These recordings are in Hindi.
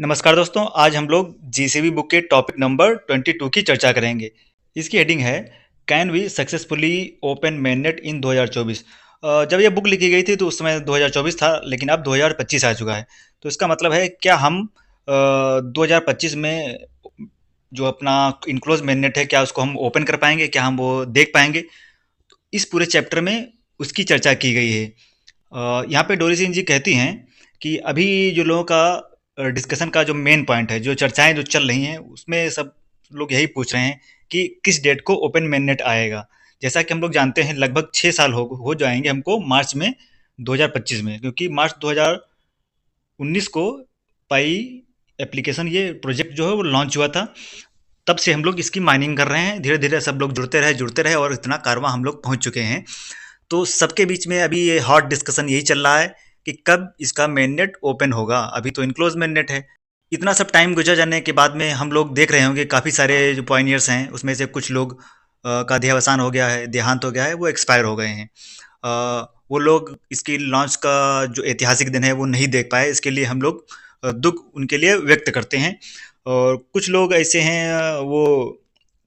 नमस्कार दोस्तों, आज हम लोग जीसीबी बुक के टॉपिक नंबर 22 की चर्चा करेंगे। इसकी हेडिंग है can we successfully open mainnet in 2024। जब ये बुक लिखी गई थी तो उस समय 2024 था, लेकिन अब 2025 आ चुका है। तो इसका मतलब है क्या हम 2025 में जो अपना इनक्लोज mainnet है, क्या उसको हम ओपन कर पाएंगे, क्या हम वो देख पाएंगे? इस पूरे चैप्टर में उसकी चर्चा की गई है। यहाँ पे डोरी सिंह जी कहती हैं कि अभी जो लोगों का डिस्कशन का जो मेन पॉइंट है, जो चर्चाएं जो चल रही हैं, उसमें सब लोग यही पूछ रहे हैं कि किस डेट को ओपन मेननेट आएगा। जैसा कि हम लोग जानते हैं, लगभग 6 साल हो जाएंगे हमको मार्च में 2025 में, क्योंकि मार्च 2019 को पाई एप्लीकेशन, ये प्रोजेक्ट जो है वो लॉन्च हुआ था। तब से हम लोग इसकी माइनिंग कर रहे हैं, धीरे धीरे सब लोग जुड़ते रहे और इतना कारवां हम लोग पहुंच चुके हैं। तो सबके बीच में अभी ये हॉट डिस्कशन यही चल रहा है कि कब इसका मेननेट ओपन होगा। अभी तो इनक्लोज मेननेट है। इतना सब टाइम गुजर जाने के बाद में हम लोग देख रहे होंगे काफ़ी सारे जो पॉइनियर्स हैं, उसमें से कुछ लोग का देहावसान हो गया है, देहांत हो गया है, वो एक्सपायर हो गए हैं। वो लोग इसकी लॉन्च का जो ऐतिहासिक दिन है वो नहीं देख पाए। इसके लिए हम लोग दुख उनके लिए व्यक्त करते हैं। और कुछ लोग ऐसे हैं, वो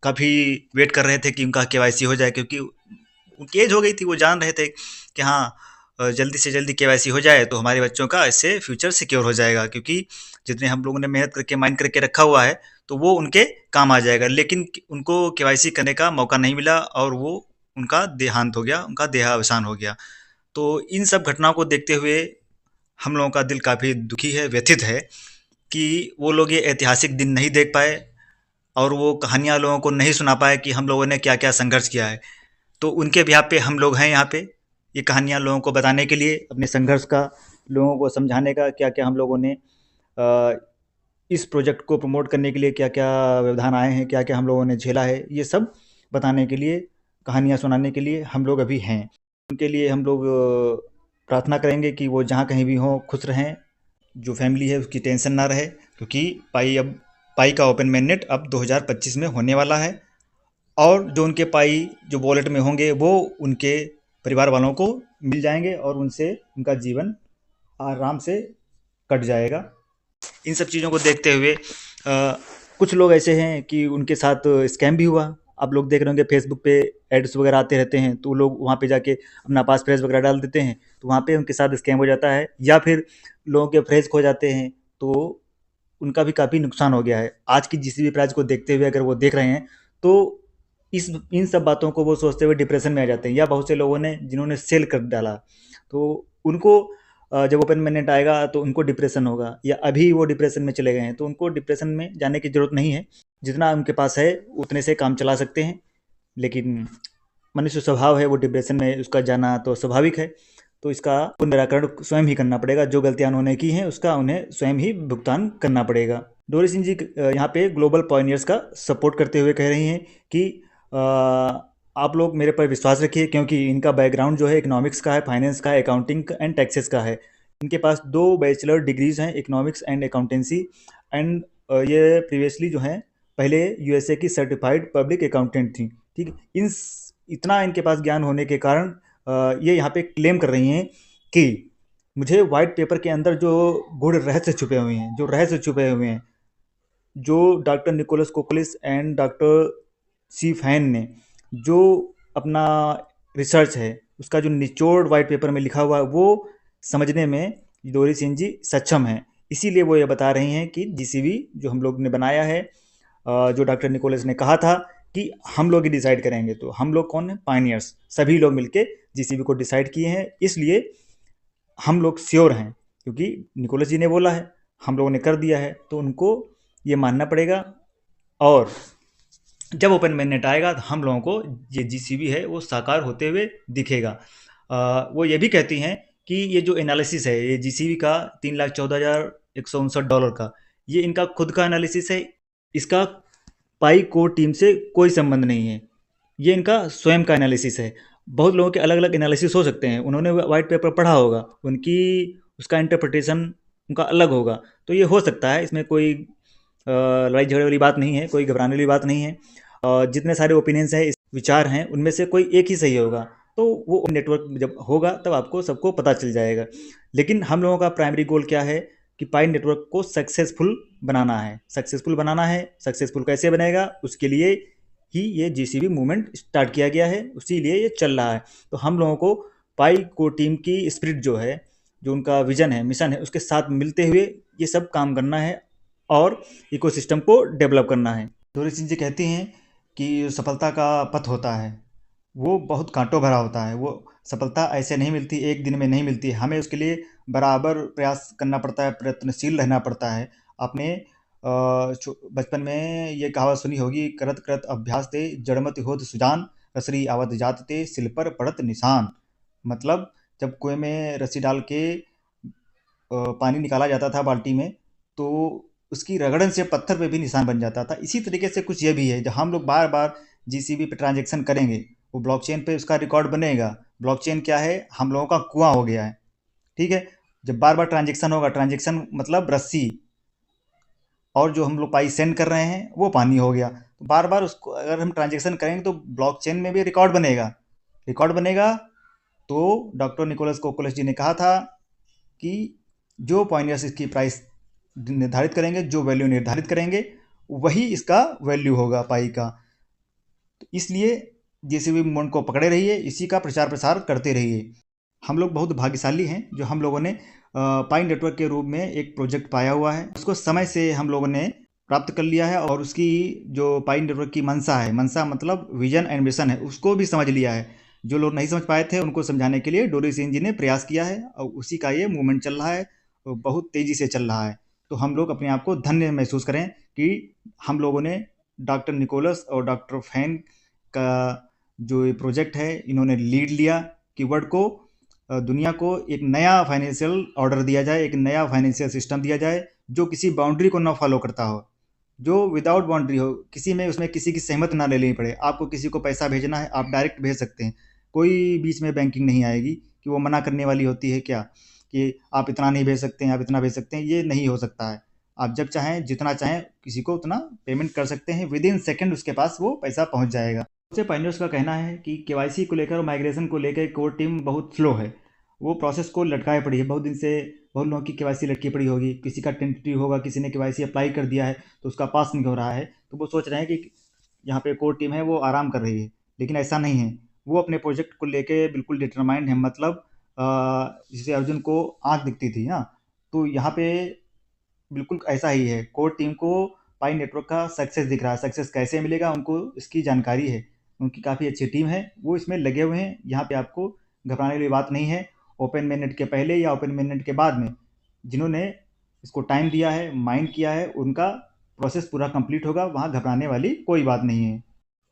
काफ़ी वेट कर रहे थे कि उनका केवाईसी हो जाए, क्योंकि उनकी एज हो गई थी। वो जान रहे थे कि हाँ, जल्दी से जल्दी केवाईसी हो जाए तो हमारे बच्चों का इससे फ्यूचर सिक्योर हो जाएगा, क्योंकि जितने हम लोगों ने मेहनत करके माइन करके रखा हुआ है तो वो उनके काम आ जाएगा। लेकिन उनको केवाईसी करने का मौका नहीं मिला और वो उनका देहांत हो गया, उनका देहावसान हो गया। तो इन सब घटनाओं को देखते हुए हम लोगों का दिल काफ़ी दुखी है, व्यथित है कि वो लोग ये ऐतिहासिक दिन नहीं देख पाए और वो कहानियाँ लोगों को नहीं सुना पाए कि हम लोगों ने क्या क्या संघर्ष किया है। तो उनके बिहाफ़ पे हम लोग हैं यहाँ पे, ये कहानियाँ लोगों को बताने के लिए, अपने संघर्ष का लोगों को समझाने का, क्या क्या हम लोगों ने इस प्रोजेक्ट को प्रमोट करने के लिए क्या क्या व्यवधान आए हैं, क्या क्या हम लोगों ने झेला है, ये सब बताने के लिए, कहानियाँ सुनाने के लिए हम लोग अभी हैं। उनके लिए हम लोग प्रार्थना करेंगे कि वो जहाँ कहीं भी हों खुश रहें, जो फैमिली है उसकी टेंशन ना रहे, क्योंकि पाई का ओपन mainnet अब 2025 में होने वाला है। और जो उनके पाई जो वॉलेट में होंगे वो उनके परिवार वालों को मिल जाएंगे और उनसे उनका जीवन आराम से कट जाएगा। इन सब चीज़ों को देखते हुए कुछ लोग ऐसे हैं कि उनके साथ स्कैम भी हुआ। आप लोग देख रहे होंगे फेसबुक पे एड्स वगैरह आते रहते हैं, तो लोग वहाँ पे जाके अपना पासफ्रेज वगैरह डाल देते हैं, तो वहाँ पे उनके साथ स्कैम हो जाता है, या फिर लोगों के फ्रेज खो जाते हैं। तो उनका भी काफ़ी नुकसान हो गया है। आज की जीसीबी प्राइस को देखते हुए अगर वो देख रहे हैं तो इस इन सब बातों को वो सोचते हुए डिप्रेशन में आ जाते हैं। या बहुत से लोगों ने जिन्होंने सेल कर डाला, तो उनको जब ओपन mainnet आएगा तो उनको डिप्रेशन होगा, या अभी वो डिप्रेशन में चले गए हैं तो उनको डिप्रेशन में जाने की ज़रूरत नहीं है। जितना उनके पास है उतने से काम चला सकते हैं। लेकिन मनुष्य स्वभाव है, वो डिप्रेशन में उसका जाना तो स्वाभाविक है। तो इसका निराकरण स्वयं ही करना पड़ेगा। जो गलतियां उन्होंने की हैं उसका उन्हें स्वयं ही भुगतान करना पड़ेगा। डोरी सिंह जी यहाँ पे ग्लोबल पॉइनियर्स का सपोर्ट करते हुए कह रही हैं कि आप लोग मेरे पर विश्वास रखिए, क्योंकि इनका बैकग्राउंड जो है इकोनॉमिक्स का है, फाइनेंस का है, अकाउंटिंग एंड टैक्सेस का है। इनके पास 2 बैचलर डिग्रीज हैं, इकोनॉमिक्स एंड अकाउंटेंसी। एंड ये प्रीवियसली जो हैं पहले यूएसए की सर्टिफाइड पब्लिक अकाउंटेंट थी। ठीक है, इतना इनके पास ज्ञान होने के कारण ये यहाँ पे क्लेम कर रही हैं कि मुझे वाइट पेपर के अंदर जो गूढ़ रहस्य छुपे हुए हैं, जो रहस्य छुपे हुए हैं, जो doctor Nicholas Kokolis and doctor C Fan ने जो अपना रिसर्च है उसका जो निचोड़ वाइट पेपर में लिखा हुआ है, वो समझने में डोरी सिंह जी सक्षम हैं। इसीलिए वो ये बता रही हैं कि जीसीबी जो हम लोग ने बनाया है, जो डॉक्टर निकोलस ने कहा था कि हम लोग ही डिसाइड करेंगे, तो हम लोग कौन है? पायनियर्स। सभी लोग मिलके जीसीबी को डिसाइड किए हैं, इसलिए हम लोग श्योर हैं, क्योंकि निकोलस जी ने बोला है, हम लोगों ने कर दिया है, तो उनको ये मानना पड़ेगा। और जब ओपन mainnet आएगा तो हम लोगों को ये जीसीबी है वो साकार होते हुए दिखेगा। वो ये भी कहती हैं कि ये जो एनालिसिस है ये जीसीबी का $3,14,159 का, ये इनका खुद का एनालिसिस है। इसका पाई कोर टीम से कोई संबंध नहीं है, ये इनका स्वयं का एनालिसिस है। बहुत लोगों के अलग अलग एनालिसिस हो सकते हैं, उन्होंने वाइट पेपर पढ़ा होगा, उनकी उसका इंटरप्रिटेशन उनका अलग होगा। तो ये हो सकता है, इसमें कोई लड़ाई झगड़े वाली बात नहीं है, कोई घबराने वाली बात नहीं है। जितने सारे ओपिनियंस हैं, विचार हैं, उनमें से कोई एक ही सही होगा। तो वो नेटवर्क जब होगा तब आपको सबको पता चल जाएगा। लेकिन हम लोगों का प्राइमरी गोल क्या है? कि पाई नेटवर्क को सक्सेसफुल बनाना है। सक्सेसफुल बनाना है, सक्सेसफुल कैसे बनेगा, उसके लिए ही ये जीसीबी मूवमेंट स्टार्ट किया गया है, उसीलिए ये चल रहा है। तो हम लोगों को पाई को टीम की स्पिरिट जो है, जो उनका विजन है, मिशन है, उसके साथ मिलते हुए ये सब काम करना है और इकोसिस्टम को डेवलप करना है। डोरी सिंह जी कहती हैं कि सफलता का पथ होता है, वो बहुत कांटों भरा होता है। वो सफलता ऐसे नहीं मिलती, एक दिन में नहीं मिलती। हमें उसके लिए बराबर प्रयास करना पड़ता है, प्रयत्नशील रहना पड़ता है। आपने बचपन में ये कहावत सुनी होगी, करत करत अभ्यास ते जड़मति होत सुजान, रसरी आवत जात ते सिल पर पड़त निशान। मतलब जब कुएं में रस्सी डाल के पानी निकाला जाता था बाल्टी में, तो उसकी रगड़न से पत्थर पे भी निशान बन जाता था। इसी तरीके से कुछ ये भी है, जब हम लोग बार बार जीसीबी पे ट्रांजेक्शन करेंगे, वो ब्लॉकचेन पे उसका रिकॉर्ड बनेगा। ब्लॉकचेन क्या है, हम लोगों का कुआं हो गया है। ठीक है, जब बार बार ट्रांजेक्शन होगा, ट्रांजेक्शन मतलब रस्सी, और जो हम लोग पाई सेंड कर रहे हैं वो पानी हो गया। तो बार बार उसको अगर हम ट्रांजेक्शन करेंगे तो ब्लॉकचेन में भी रिकॉर्ड बनेगा। रिकॉर्ड बनेगा तो डॉक्टर निकोलस कोकुलस जी ने कहा था कि जो पॉइंटर्स इसकी प्राइस निर्धारित करेंगे, जो वैल्यू निर्धारित करेंगे, वही इसका वैल्यू होगा पाई का। तो इसलिए जेसीबी मूवमेंट को पकड़े रहिए, इसी का प्रचार प्रसार करते रहिए। हम लोग बहुत भाग्यशाली हैं जो हम लोगों ने पाई नेटवर्क के रूप में एक प्रोजेक्ट पाया हुआ है, उसको समय से हम लोगों ने प्राप्त कर लिया है, और उसकी जो पाई नेटवर्क की मंशा है, मंशा मतलब विजन एंड मिशन है, उसको भी समझ लिया है। जो लोग नहीं समझ पाए थे उनको समझाने के लिए डोरी सिंह जी ने प्रयास किया है, और उसी का ये मूवमेंट चल रहा है, और बहुत तेज़ी से चल रहा है। तो हम लोग अपने आप को धन्य महसूस करें कि हम लोगों ने डॉक्टर निकोलस और डॉक्टर फैन का जो ये प्रोजेक्ट है, इन्होंने लीड लिया कि वर्ल्ड को, दुनिया को एक नया फाइनेंशियल ऑर्डर दिया जाए, एक नया फाइनेंशियल सिस्टम दिया जाए, जो किसी बाउंड्री को ना फॉलो करता हो, जो विदाउट बाउंड्री हो, किसी में उसमें किसी की सहमत ना ले लेनी पड़े। आपको किसी को पैसा भेजना है, आप डायरेक्ट भेज सकते हैं, कोई बीच में बैंकिंग नहीं आएगी कि वो मना करने वाली होती है क्या, कि आप इतना नहीं भेज सकते हैं, आप इतना भेज सकते हैं। ये नहीं हो सकता है। आप जब चाहें, जितना चाहें, किसी को उतना पेमेंट कर सकते हैं, विद इन सेकेंड उसके पास वो पैसा पहुंच जाएगा। सबसे पाइनियर्स का कहना है कि केवाईसी को लेकर और माइग्रेशन को लेकर कोर टीम बहुत स्लो है, वो प्रोसेस को लटकाए पड़ी है बहुत दिन से। बहुत लोगों की केवाईसी लटकी पड़ी होगी, किसी का टेंटेटिव होगा, किसी ने केवाईसी अप्लाई कर दिया है तो उसका पास नहीं हो रहा है, तो वो सोच रहे हैं कि यहाँ पे कोर टीम है वो आराम कर रही है, लेकिन ऐसा नहीं है। वो अपने प्रोजेक्ट को लेके बिल्कुल डिटरमाइंड है। मतलब जैसे अर्जुन को आँख दिखती थी ना, तो यहाँ पे बिल्कुल ऐसा ही है। कोर टीम को पाई नेटवर्क का सक्सेस दिख रहा है, सक्सेस कैसे मिलेगा उनको इसकी जानकारी है, उनकी काफ़ी अच्छी टीम है, वो इसमें लगे हुए हैं। यहाँ पे आपको घबराने वाली बात नहीं है। ओपन mainnet के पहले या ओपन mainnet के बाद में जिन्होंने इसको टाइम दिया है, माइंड किया है, उनका प्रोसेस पूरा कंप्लीट होगा, वहाँ घबराने वाली कोई बात नहीं है।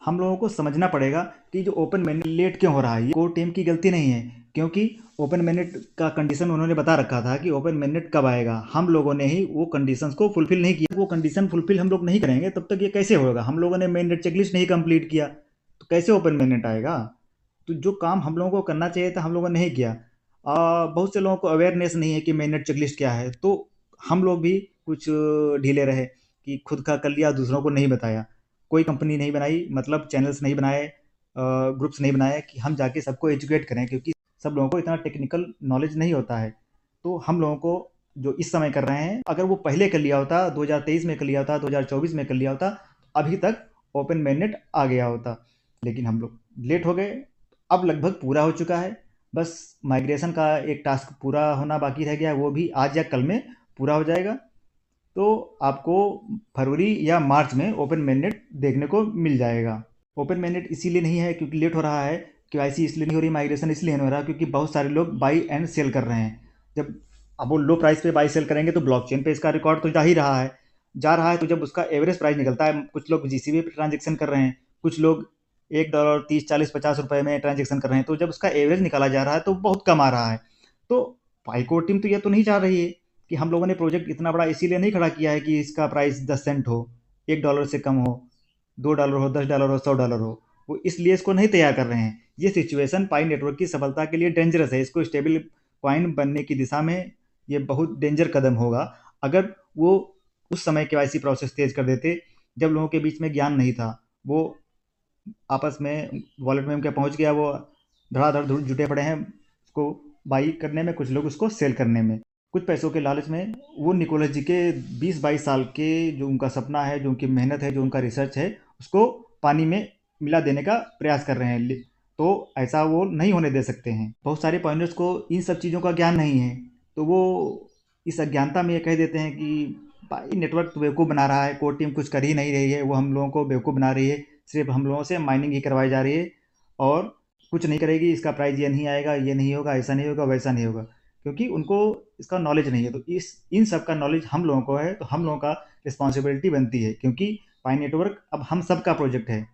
हम लोगों को समझना पड़ेगा कि जो ओपन mainnet लेट क्यों हो रहा है, ये कोर टीम की गलती नहीं है, क्योंकि ओपन mainnet का कंडीशन उन्होंने बता रखा था कि ओपन mainnet कब आएगा। हम लोगों ने ही वो कंडीशंस को फुलफिल नहीं किया। वो कंडीशन फुलफिल हम लोग नहीं करेंगे तब तक ये कैसे होगा। हम लोगों ने mainnet चेकलिस्ट नहीं कंप्लीट किया तो कैसे ओपन mainnet आएगा। तो जो काम हम लोगों को करना चाहिए था हम लोगों ने नहीं किया। बहुत से लोगों को अवेयरनेस नहीं है कि mainnet चेकलिस्ट क्या है, तो हम लोग भी कुछ ढीले रहे कि खुद का कर लिया, दूसरों को नहीं बताया। कोई कंपनी नहीं बनाई, मतलब चैनल्स नहीं बनाए, ग्रुप्स नहीं बनाए कि हम जाके सबको एजुकेट करें, क्योंकि सब लोगों को इतना टेक्निकल नॉलेज नहीं होता है। तो हम लोगों को जो इस समय कर रहे हैं, अगर वो पहले कर लिया होता, 2023 में कर लिया होता, 2024 में कर लिया होता, अभी तक ओपन mainnet आ गया होता। लेकिन हम लोग लेट हो गए। अब लगभग पूरा हो चुका है, बस माइग्रेशन का एक टास्क पूरा होना बाकी रह गया, वो भी आज या कल में पूरा हो जाएगा। तो आपको फरवरी या मार्च में ओपन mainnet देखने को मिल जाएगा। ओपन mainnet इसीलिए नहीं है क्योंकि लेट हो रहा है, केवाईसी इसलिए नहीं हो रही, माइग्रेशन इसलिए नहीं हो रहा क्योंकि बहुत सारे लोग बाई एंड सेल कर रहे हैं। जब अब वो लो प्राइस पे बाई सेल करेंगे तो ब्लॉकचेन पे इसका रिकॉर्ड तो जा ही रहा है, जा रहा है। तो जब उसका एवरेज प्राइस निकलता है, कुछ लोग जीसीबी पे ट्रांजेक्शन कर रहे हैं, कुछ लोग $1 30 40 50 रुपए में ट्रांजेक्शन कर रहे हैं, तो जब उसका एवरेज निकाला जा रहा है तो बहुत कम आ रहा है। तो पाइकोर टीम तो ये तो नहीं चाह रही है कि हम लोगों ने प्रोजेक्ट इतना बड़ा इसीलिए नहीं खड़ा किया है कि इसका प्राइस 10 सेंट हो, $1 से कम हो, $2 हो, $10 हो, $100 हो। वो इसलिए इसको नहीं तैयार कर रहे हैं। ये सिचुएशन पाई नेटवर्क की सफलता के लिए डेंजरस है। इसको स्टेबल कॉइन बनने की दिशा में ये बहुत डेंजर कदम होगा। अगर वो उस समय केवाईसी प्रोसेस तेज कर देते जब लोगों के बीच में ज्ञान नहीं था, वो आपस में वॉलेट में क्या पहुंच गया, वो धड़ाधड़ जुटे पड़े हैं उसको बाई करने में, कुछ लोग उसको सेल करने में। कुछ पैसों के लालच में वो निकोलस जी के 20-22 साल के जो उनका सपना है, जो उनकी मेहनत है, जो उनका रिसर्च है, उसको पानी में मिला देने का प्रयास कर रहे हैं। तो ऐसा वो नहीं होने दे सकते हैं। बहुत सारे पॉइंटर्स को इन सब चीज़ों का ज्ञान नहीं है, तो वो इस अज्ञानता में ये कह देते हैं कि भाई नेटवर्क तो बेवकूफ़ बना रहा है, कोर टीम कुछ कर ही नहीं रही है, वो हम लोगों को बेवकूफ़ बना रही है, सिर्फ हम लोगों से माइनिंग ही करवाई जा रही है और कुछ नहीं करेगी, इसका प्राइस ये नहीं आएगा, ये नहीं होगा, ऐसा नहीं होगा, वैसा नहीं होगा, क्योंकि उनको इसका नॉलेज नहीं है। तो इस इन सब का नॉलेज हम लोगों को है, तो हम लोगों का रिस्पॉन्सिबिलिटी बनती है, क्योंकि पाई नेटवर्क अब हम सब का प्रोजेक्ट है।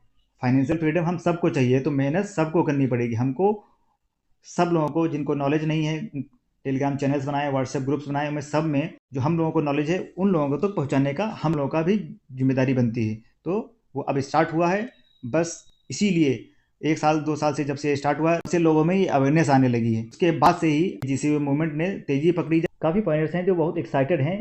फाइनेंशियल फ्रीडम हम सबको चाहिए, तो मेहनत सबको करनी पड़ेगी। हमको सब लोगों को, जिनको नॉलेज नहीं है, टेलीग्राम चैनल्स बनाए, व्हाट्सएप ग्रुप्स बनाए, उनमें सब में जो हम लोगों को नॉलेज है उन लोगों को तो पहुंचाने का हम लोगों का भी जिम्मेदारी बनती है। तो वो अब स्टार्ट हुआ है, बस इसीलिए 1 साल 2 साल से जब से स्टार्ट हुआ है, उससे लोगों में ये अवेयरनेस आने लगी है। उसके बाद से ही जीसीबी मूवमेंट ने तेजी पकड़ी। काफ़ी पॉइंटर्स हैं जो बहुत एक्साइटेड हैं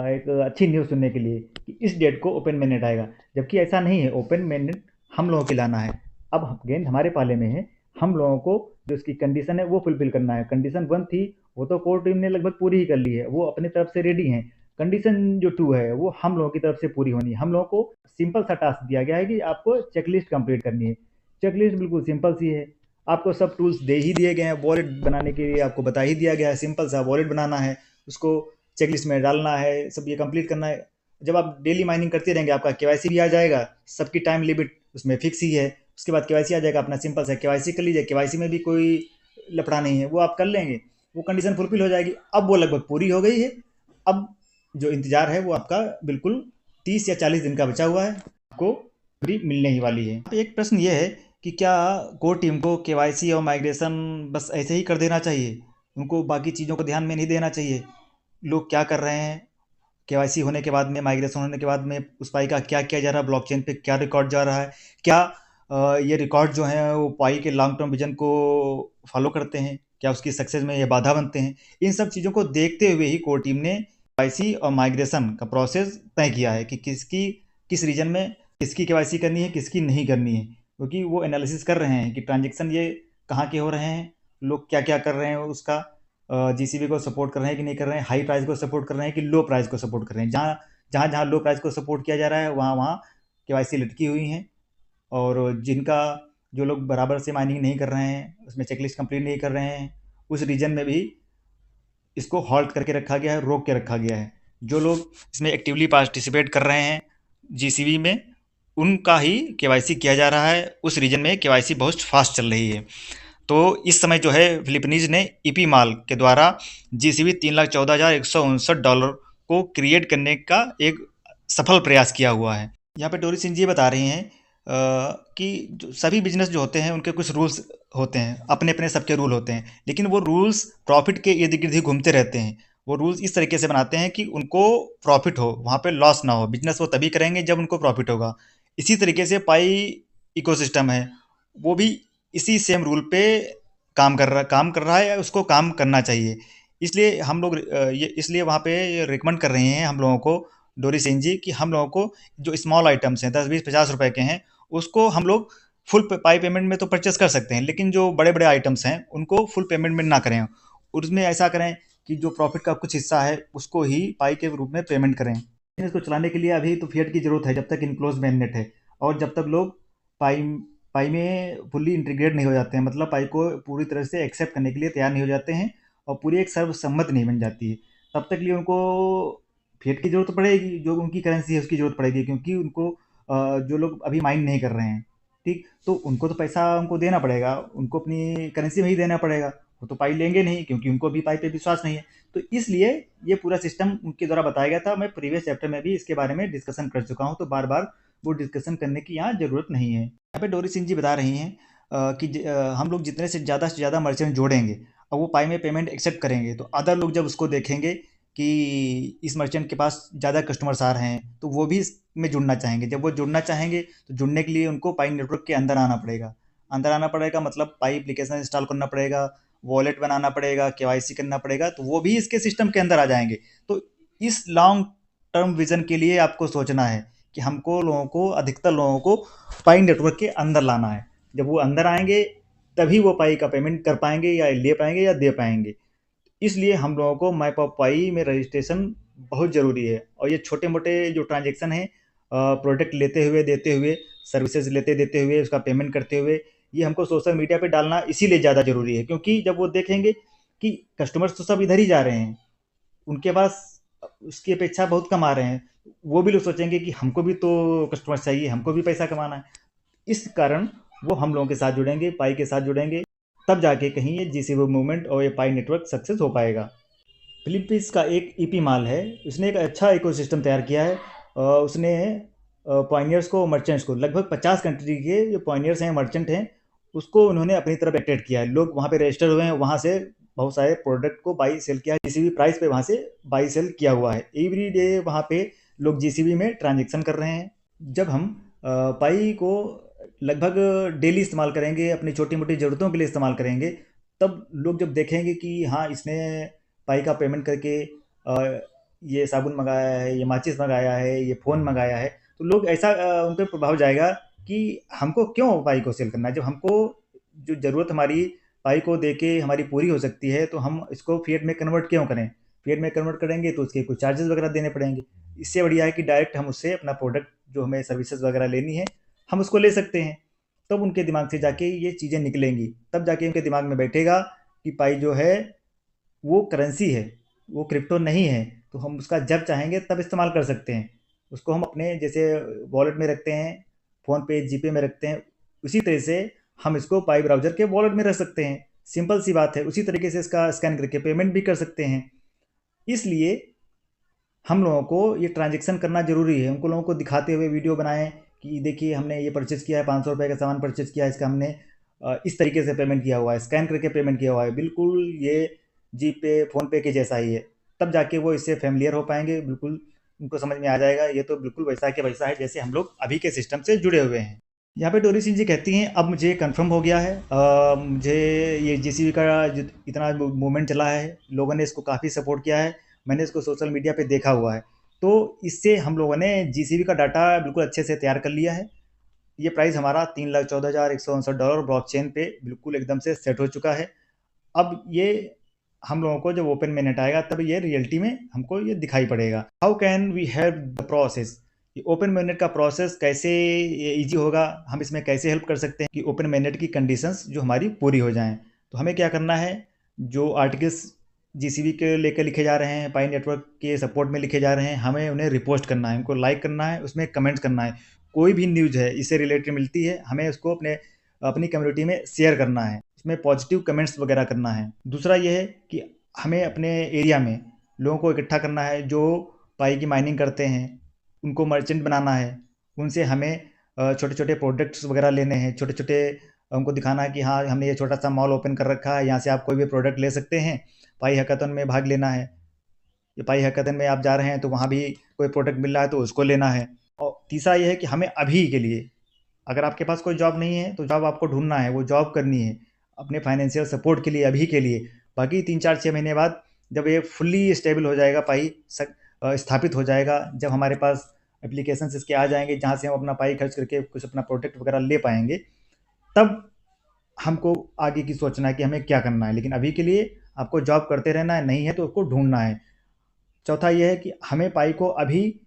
एक अच्छी न्यूज़ सुनने के लिए कि इस डेट को ओपन मेननेट आएगा, जबकि ऐसा नहीं है। ओपन मेननेट हम लोगों को लाना है, अब गेंद हमारे पाले में है। हम लोगों को जो उसकी कंडीशन है वो फुलफिल करना है। कंडीशन 1 थी, वो तो कोर टीम ने लगभग पूरी ही कर ली है, वो अपनी तरफ से रेडी हैं। कंडीशन जो 2 है वो हम लोगों की तरफ से पूरी होनी है। हम लोगों को सिंपल सा टास्क दिया गया है कि आपको चेकलिस्ट कंप्लीट करनी है। चेकलिस्ट बिल्कुल सिंपल सी है, आपको सब टूल्स दे ही दिए गए हैं। वॉलेट बनाने के लिए आपको बता ही दिया गया है, सिंपल सा वॉलेट बनाना है, उसको चेकलिस्ट में डालना है, सब ये कंप्लीट करना है। जब आप डेली माइनिंग करते रहेंगे, आपका केवाईसी भी आ जाएगा, सबकी टाइम लिमिट उसमें फिक्स ही है। उसके बाद केवाईसी आ जाएगा, अपना सिंपल सा केवाईसी कर लीजिए। केवाईसी में भी कोई लफड़ा नहीं है, वो आप कर लेंगे, वो कंडीशन फुलफिल हो जाएगी। अब वो लगभग पूरी हो गई है। अब जो इंतजार है वो आपका बिल्कुल 30 या 40 दिन का बचा हुआ है, आपको पूरी मिलने ही वाली है। एक प्रश्न ये है कि क्या कोर टीम को केवाईसी और माइग्रेशन बस ऐसे ही कर देना चाहिए, उनको बाकी चीज़ों को ध्यान में नहीं देना चाहिए? लोग क्या कर रहे हैं, केवाईसी होने के बाद में, माइग्रेशन होने के बाद में उस पाई का क्या किया जा रहा है, ब्लॉकचेन पे क्या रिकॉर्ड जा रहा है, क्या ये रिकॉर्ड जो हैं वो पाई के लॉन्ग टर्म विजन को फॉलो करते हैं, क्या उसकी सक्सेस में ये बाधा बनते हैं? इन सब चीज़ों को देखते हुए ही कोर टीम ने केवाईसी और माइग्रेशन का प्रोसेस तय किया है कि किस रीजन में किसकी केवाईसी करनी है, किसकी नहीं करनी है, क्योंकि वो एनालिसिस कर रहे हैं कि ट्रांजेक्शन ये कहाँ के हो रहे हैं, लोग क्या क्या कर रहे हैं, उसका जीसीबी को सपोर्ट कर रहे हैं कि नहीं कर रहे हैं, हाई प्राइस को सपोर्ट कर रहे हैं कि लो प्राइस को सपोर्ट कर रहे हैं। जहाँ जहाँ जहाँ लो प्राइस को सपोर्ट किया जा रहा है, वहाँ वहाँ केवाईसी लटकी हुई हैं। और जिनका जो लोग बराबर से माइनिंग नहीं कर रहे हैं, उसमें चेकलिस्ट कंप्लीट नहीं कर रहे हैं, उस रीजन में भी इसको हॉल्ट करके रखा गया है, रोक के रखा गया है। जो लोग इसमें एक्टिवली पार्टिसिपेट कर रहे हैं जीसीबी में, उनका ही केवाईसी किया जा रहा है। उस रीजन में केवाईसी बहुत फास्ट चल रही है। तो इस समय जो है फिलिपीनीज ने ईपी माल के द्वारा जीसीबी $3,14,159 को क्रिएट करने का एक सफल प्रयास किया हुआ है। यहाँ पे डोरी सिंह जी बता रही हैं कि जो सभी बिजनेस जो होते हैं उनके कुछ रूल्स होते हैं, अपने अपने सबके रूल होते हैं, लेकिन वो रूल्स प्रॉफिट के इर्द गिर्द ही घूमते रहते हैं। वो रूल्स इस तरीके से बनाते हैं कि उनको प्रॉफिट हो, वहाँ पे लॉस ना हो। बिजनेस वो तभी करेंगे जब उनको प्रॉफिट होगा। इसी तरीके से पाई इकोसिस्टम है, वो भी इसी सेम रूल पे काम कर रहा है, या उसको काम करना चाहिए। इसलिए हम लोग ये इसलिए वहाँ पे रिकमेंड कर रहे हैं हम लोगों को, डोरी सिंह जी, कि हम लोगों को जो स्मॉल आइटम्स हैं 10 20 50 रुपए के हैं, उसको हम लोग फुल पाई पेमेंट में तो परचेस कर सकते हैं, लेकिन जो बड़े बड़े आइटम्स हैं उनको फुल पेमेंट में ना करें। उसमें ऐसा करें कि जो प्रॉफिट का कुछ हिस्सा है उसको ही पाई के रूप में पेमेंट करें। इसको चलाने के लिए अभी तो फिएट की जरूरत है, जब तक इनक्लोज mainnet है, और जब तक लोग पाई पाई में फुल्ली इंटीग्रेट नहीं हो जाते हैं, मतलब पाई को पूरी तरह से एक्सेप्ट करने के लिए तैयार नहीं हो जाते हैं और पूरी एक सर्वसम्मत नहीं बन जाती है, तब तक लिए उनको फिएट की ज़रूरत पड़ेगी। जो उनकी करेंसी है उसकी ज़रूरत पड़ेगी, क्योंकि उनको जो लोग अभी माइन नहीं कर रहे हैं, ठीक, तो उनको तो पैसा उनको देना पड़ेगा, उनको अपनी करेंसी में ही देना पड़ेगा। वो तो पाई लेंगे नहीं, क्योंकि उनको भी पाई पे विश्वास नहीं है। तो इसलिए ये पूरा सिस्टम उनके द्वारा बताया गया था। मैं प्रीवियस चैप्टर में भी इसके बारे में डिस्कशन कर चुका हूँ, तो बार बार वो डिस्कशन करने की यहाँ ज़रूरत नहीं है। यहाँ पे डोरी सिंह जी बता रही हैं कि हम लोग जितने से ज़्यादा मर्चेंट जोड़ेंगे और वो पाई में पेमेंट एक्सेप्ट करेंगे, तो अदर लोग जब उसको देखेंगे कि इस मर्चेंट के पास ज़्यादा कस्टमर्स आ रहे हैं, तो वो भी इसमें जुड़ना चाहेंगे। जब वो जुड़ना चाहेंगे तो जुड़ने के लिए उनको पाई नेटवर्क के अंदर आना पड़ेगा। अंदर आना पड़ेगा मतलब पाई एप्लीकेशन इंस्टॉल करना पड़ेगा, वॉलेट बनाना पड़ेगा, केवाईसी करना पड़ेगा, तो वो भी इसके सिस्टम के अंदर आ जाएंगे। तो इस लॉन्ग टर्म विजन के लिए आपको सोचना है कि हमको लोगों को, अधिकतर लोगों को पाई नेटवर्क के अंदर लाना है। जब वो अंदर आएंगे तभी वो पाई का पेमेंट कर पाएंगे, या ले पाएंगे, या दे पाएंगे। इसलिए हम लोगों को माईपॉपाई में रजिस्ट्रेशन बहुत ज़रूरी है। और ये छोटे-मोटे जो ट्रांज़ैक्शन हैं, प्रोडक्ट लेते हुए, देते हुए, सर्विसेज़ लेते देते हुए, उसका पेमेंट करते हुए, ये हमको सोशल मीडिया पे डालना इसीलिए ज़्यादा ज़रूरी है, क्योंकि जब वो देखेंगे कि कस्टमर्स तो सब इधर ही जा रहे हैं, उनके पास उसकी अपेक्षा बहुत कम आ रहे हैं, वो भी लोग सोचेंगे कि हमको भी तो कस्टमर चाहिए, हमको भी पैसा कमाना है। इस कारण वो हम लोगों के साथ जुड़ेंगे, पाई के साथ जुड़ेंगे, तब जाके कहीं ये जीसीबी मूवमेंट और ये पाई नेटवर्क सक्सेस हो पाएगा। फिलीपींस का एक ईपी माल है, उसने एक अच्छा इकोसिस्टम तैयार किया है। उसने पॉइनियर्स को, मर्चेंट्स को, लगभग 50 कंट्री के जो पॉइनियर्स हैं, मर्चेंट हैं, उसको उन्होंने अपनी तरफ अट्रैक्ट किया है। लोग वहाँ पे रजिस्टर हुए हैं, वहाँ से बहुत सारे प्रोडक्ट को बाई सेल किया है, किसी भी प्राइस पे वहाँ से बाई सेल किया हुआ है। एवरी डे वहाँ पे लोग जीसीबी में ट्रांजेक्शन कर रहे हैं। जब हम पाई को लगभग डेली इस्तेमाल करेंगे, अपनी छोटी मोटी ज़रूरतों के लिए इस्तेमाल करेंगे, तब लोग जब देखेंगे कि हाँ, इसने पाई का पेमेंट करके ये साबुन मंगाया है, ये माचिस मंगाया है, ये फ़ोन मंगाया है, तो लोग ऐसा उन पे प्रभाव जाएगा कि हमको क्यों पाई को सेल करना है, जब हमको जो ज़रूरत हमारी पाई को दे के हमारी पूरी हो सकती है, तो हम इसको फिएट में कन्वर्ट क्यों करें? फिएट में कन्वर्ट करेंगे तो उसके कुछ चार्जेस वगैरह देने पड़ेंगे। इससे बढ़िया है कि डायरेक्ट हम उससे अपना प्रोडक्ट, जो हमें सर्विसेज वगैरह लेनी है, हम उसको ले सकते हैं। तब उनके दिमाग से जाके ये चीज़ें निकलेंगी, तब जाके उनके दिमाग में बैठेगा कि पाई जो है वो करेंसी है, वो क्रिप्टो नहीं है, तो हम उसका जब चाहेंगे तब इस्तेमाल कर सकते हैं। उसको हम अपने जैसे वॉलेट में रखते हैं, फ़ोन पे, जीपे में रखते हैं, उसी तरह से हम इसको पाई ब्राउज़र के वॉलेट में रख सकते हैं। सिंपल सी बात है, उसी तरीके से इसका स्कैन करके पेमेंट भी कर सकते हैं। इसलिए हम लोगों को ये ट्रांजेक्शन करना ज़रूरी है। उनको लोगों को दिखाते हुए वीडियो बनाएं कि देखिए हमने ये परचेज़ किया है, 500 रुपये का सामान परचेज़ किया है, इसका हमने इस तरीके से पेमेंट किया हुआ है, स्कैन करके पेमेंट किया हुआ है, बिल्कुल ये जी पे, फ़ोन पे के जैसा ही है। तब जाके वो इससे फ़ैमिलियर हो पाएंगे, बिल्कुल उनको समझ में आ जाएगा ये तो बिल्कुल वैसा के वैसा है जैसे हम लोग अभी के सिस्टम से जुड़े हुए हैं। यहाँ पे डोरी सिंह जी कहती हैं, अब मुझे कंफर्म हो गया है, मुझे ये जीसीबी का इतना मूवमेंट चला है, लोगों ने इसको काफ़ी सपोर्ट किया है, मैंने इसको सोशल मीडिया पे देखा हुआ है, तो इससे हम लोगों ने जीसीबी का डाटा बिल्कुल अच्छे से तैयार कर लिया है। ये प्राइस हमारा $3,14,159 ब्लॉकचेन पे बिल्कुल एकदम से सेट हो चुका है। अब ये हम लोगों को जब ओपन mainnet आएगा तब ये रियलिटी में हमको ये दिखाई पड़ेगा। How can we help the process? ये ओपन mainnet का प्रोसेस कैसे ये ईजी होगा, हम इसमें कैसे हेल्प कर सकते हैं कि ओपन mainnet की कंडीशंस जो हमारी पूरी हो जाएं। तो हमें क्या करना है, जो आर्टिकल्स जीसीबी के लेकर लिखे जा रहे हैं, पाई नेटवर्क के सपोर्ट में लिखे जा रहे हैं, हमें उन्हें रिपोस्ट करना है, उनको लाइक करना है, उसमें कमेंट्स करना है। कोई भी न्यूज़ है इससे रिलेटेड मिलती है, हमें उसको अपनी कम्युनिटी में शेयर करना है, इसमें पॉजिटिव कमेंट्स वगैरह करना है। दूसरा ये है कि हमें अपने एरिया में लोगों को इकट्ठा करना है जो पाई की माइनिंग करते हैं, उनको मर्चेंट बनाना है, उनसे हमें छोटे छोटे प्रोडक्ट्स वगैरह लेने हैं, छोटे छोटे उनको दिखाना है कि हाँ, हमने ये छोटा सा मॉल ओपन कर रखा है, यहाँ से आप कोई भी प्रोडक्ट ले सकते हैं, पाई हैकाथन में भाग लेना है, ये पाई हैकाथन में आप जा रहे हैं तो वहाँ भी कोई प्रोडक्ट मिल रहा है तो उसको लेना है। और तीसरा ये है कि हमें अभी के लिए, अगर आपके पास कोई जॉब नहीं है तो जॉब आपको ढूंढना है, वो जॉब करनी है अपने फाइनेंशियल सपोर्ट के लिए, अभी के लिए। बाकी 3 4 6 महीने बाद जब ये फुल्ली स्टेबल हो जाएगा, पाई स्थापित हो जाएगा, जब हमारे पास एप्लीकेशन इसके आ जाएंगे जहाँ से हम अपना पाई खर्च करके कुछ अपना प्रोडक्ट वगैरह ले पाएंगे, तब हमको आगे की सोचना है कि हमें क्या करना है। लेकिन अभी के लिए आपको जॉब करते रहना है, नहीं है तो उसको ढूंढना है। चौथा ये है कि हमें पाई को अभी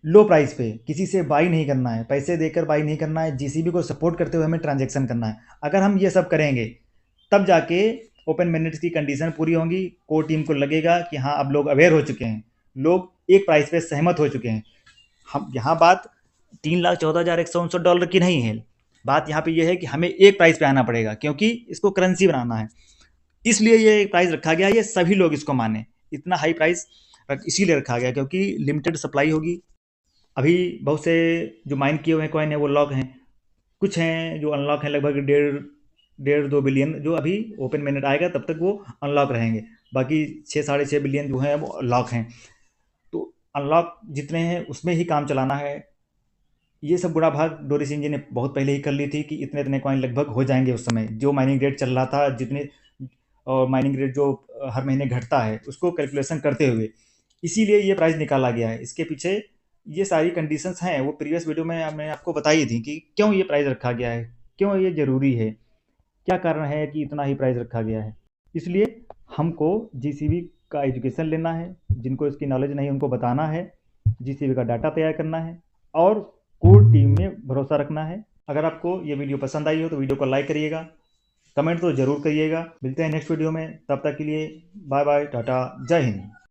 लो प्राइस पे किसी से बाई नहीं करना है, पैसे देकर बाई नहीं करना है, जीसीबी को सपोर्ट करते हुए हमें ट्रांजेक्शन करना है। अगर हम ये सब करेंगे तब जाके ओपन मिनट्स की कंडीशन पूरी होंगी, कोर टीम को लगेगा कि हाँ, अब लोग अवेयर हो चुके हैं, लोग एक प्राइस पे सहमत हो चुके हैं। हम यहाँ बात $3,14,159 की नहीं है, बात यहाँ पे ये है कि हमें एक प्राइस पे आना पड़ेगा, क्योंकि इसको करेंसी बनाना है, इसलिए ये प्राइस रखा गया, ये सभी लोग इसको माने। इतना हाई प्राइस इसीलिए रखा गया क्योंकि लिमिटेड सप्लाई होगी। अभी बहुत से जो माइन किए हुए हैं कॉइन है वो लॉक हैं, कुछ हैं जो अनलॉक हैं, लगभग 1.5-2 बिलियन जो अभी ओपन mainnet आएगा तब तक वो अनलॉक रहेंगे, बाकी 6-6.5 बिलियन जो हैं वो लॉक हैं। तो अनलॉक जितने हैं उसमें ही काम चलाना है। ये सब बुरा भाग डोरी सिंह जी ने बहुत पहले ही कर ली थी कि इतने इतने कॉइन लगभग हो जाएंगे, उस समय जो माइनिंग रेट चल रहा था, जितने और माइनिंग रेट जो हर महीने घटता है उसको कैलकुलेशन करते हुए इसीलिए ये प्राइस निकाला गया है। इसके पीछे ये सारी कंडीशंस हैं, वो प्रीवियस वीडियो में हमने आपको बताई थी कि क्यों ये प्राइस रखा गया है, क्यों ये ज़रूरी है, क्या कारण है कि इतना ही प्राइस रखा गया है। इसलिए हमको जीसीबी का एजुकेशन लेना है, जिनको इसकी नॉलेज नहीं उनको बताना है, जीसीबी का डाटा तैयार करना है और कोर टीम में भरोसा रखना है। अगर आपको ये वीडियो पसंद आई हो तो वीडियो को लाइक करिएगा, कमेंट तो ज़रूर करिएगा। मिलते हैं नेक्स्ट वीडियो में, तब तक के लिए बाय बाय, टाटा, जय हिंद।